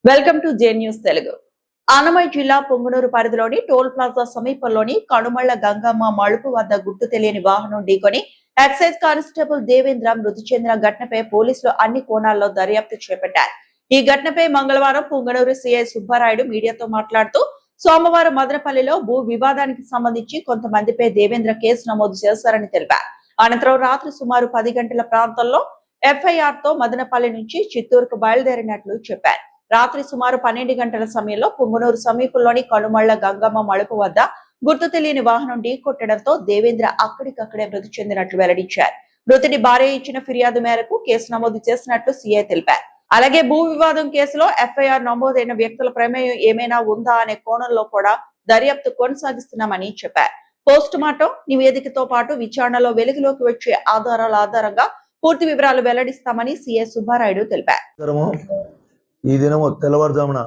Welcome to J news Telugu. Annamayya జిల్లా పొంగనూరు పరిధిలోని toll plaza సమీపంలోని కనుమళ్ల గంగమ్మ మలుపు వద్ద గుర్తు తెలియని వాహనం ఢీకొని ఎక్సైజ్ కానిస్టేబుల్ దేవేంద్ర మృతి చెందిన ఘటనపై పోలీసులు అన్ని కోణాల్లో దర్యాప్తు చేపట్టారు. ఈ ఘటనపై మంగళవారం పొంగనూరు సిఐ సుబ్బారాయుడు మీడియాతో మాట్లాడుతూ సోమవారం మదనపల్లిలో భూ వివాదానికి సంబంధించి కొంతమందిపై దేవేంద్ర కేసు నమోదు చేశారని తెలిపారు. అనంతరం రాత్రి సుమారు 10 గంటల ప్రాంతంలో ఎఫ్ఐఆర్ తో మదనపల్లి నుంచి చిత్తూరుకు బయలుదేరినట్లు చెప్పారు. రాత్రి సుమారు 12 గంటల సమయంలో పుంగనూరు సమీపంలోని కనుమళ్ల గంగమ్మ మలుపు వద్ద గుర్తు తెలియని వాహనం ఢీకొట్టడంతో దేవేంద్ర అక్కడికక్కడే మృతి చెందినట్లు వెల్లడించారు. మృతుడి భార్య ఇచ్చిన ఫిర్యాదు మేరకు కేసు నమోదు చేసినట్లు సీఐ తెలిపారు. అలాగే భూ వివాదం కేసులో ఎఫ్ఐఆర్ నమోదైన వ్యక్తుల ప్రమేయం ఏమైనా ఉందా అనే కోణంలో కూడా దర్యాప్తు కొనసాగిస్తున్నామని చెప్పారు. పోస్ట్ మార్టం నివేదికతో పాటు విచారణలో వెలుగులోకి వచ్చే ఆధారాల ఆధారంగా పూర్తి వివరాలు వెల్లడిస్తామని సీఐ సుబ్బారాయుడు తెలిపారు. ఈ దినం తెల్లవారుజామున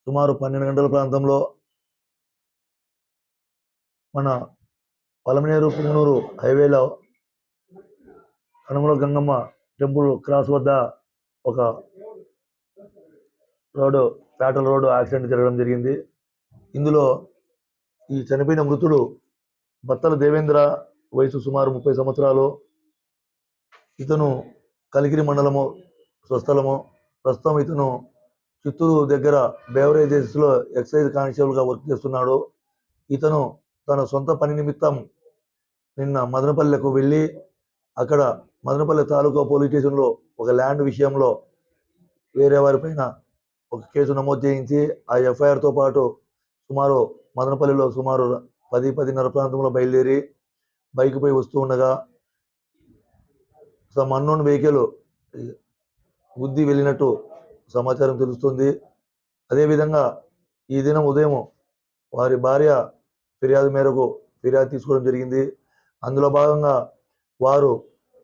సుమారు 12 గంటల ప్రాంతంలో మన పలమనేరు పుంగనూరు హైవేలో కనుమల గంగమ్మ టెంపుల్ క్రాస్ వద్ద ఒక ఫ్యాటల్ రోడ్డు యాక్సిడెంట్ జరగడం జరిగింది. ఇందులో ఈ చనిపోయిన మృతుడు బత్తల దేవేంద్ర, వయసు సుమారు 30 సంవత్సరాలు. ఇతను కలిగిరి మండలము స్వస్థలము. ప్రస్తుతం ఇతను చిత్తూరు దగ్గర బేవరేజెస్ లో ఎక్సైజ్ కానిస్టేబుల్ గా వర్క్ చేస్తున్నాడు. ఇతను తన సొంత పని నిమిత్తం నిన్న మదనపల్లెకు వెళ్ళి అక్కడ మదనపల్లె తాలూకా పోలీస్ స్టేషన్ లో ఒక ల్యాండ్ విషయంలో వేరే వారిపైన ఒక కేసు నమోదు చేయించి ఆ ఎఫ్ఐఆర్ తో పాటు సుమారు మదనపల్లిలో సుమారు 10-10:30 ప్రాంతంలో బయలుదేరి బైక్ పై వస్తూ ఉండగా సమ్ అన్నోన్ వెహికల్ గుద్ది వెళ్ళినట్టు సమాచారం తెలుస్తుంది. అదేవిధంగా ఈ దినం ఉదయం వారి భార్య ఫిర్యాదు మేరకు ఫిర్యాదు తీసుకోవడం జరిగింది. అందులో భాగంగా వారు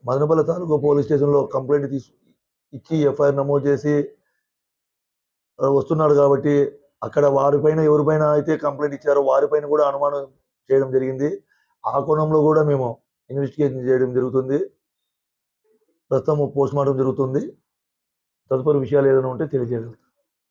మదనపల్లి తాలూకా పోలీస్ స్టేషన్లో కంప్లైంట్ ఇచ్చి ఎఫ్ఐఆర్ నమోదు చేసి వస్తున్నాడు కాబట్టి అక్కడ వారిపైన ఎవరిపైన అయితే కంప్లైంట్ ఇచ్చారో వారిపైన కూడా అనుమానం చేయడం జరిగింది. ఆ కోణంలో కూడా మేము ఇన్వెస్టిగేషన్ చేయడం జరుగుతుంది. ప్రస్తుతం పోస్ట్ మార్టం జరుగుతుంది. తదుపరి విషయాలు ఏదైనా ఉంటే తెలియజేయగలుగుతాం.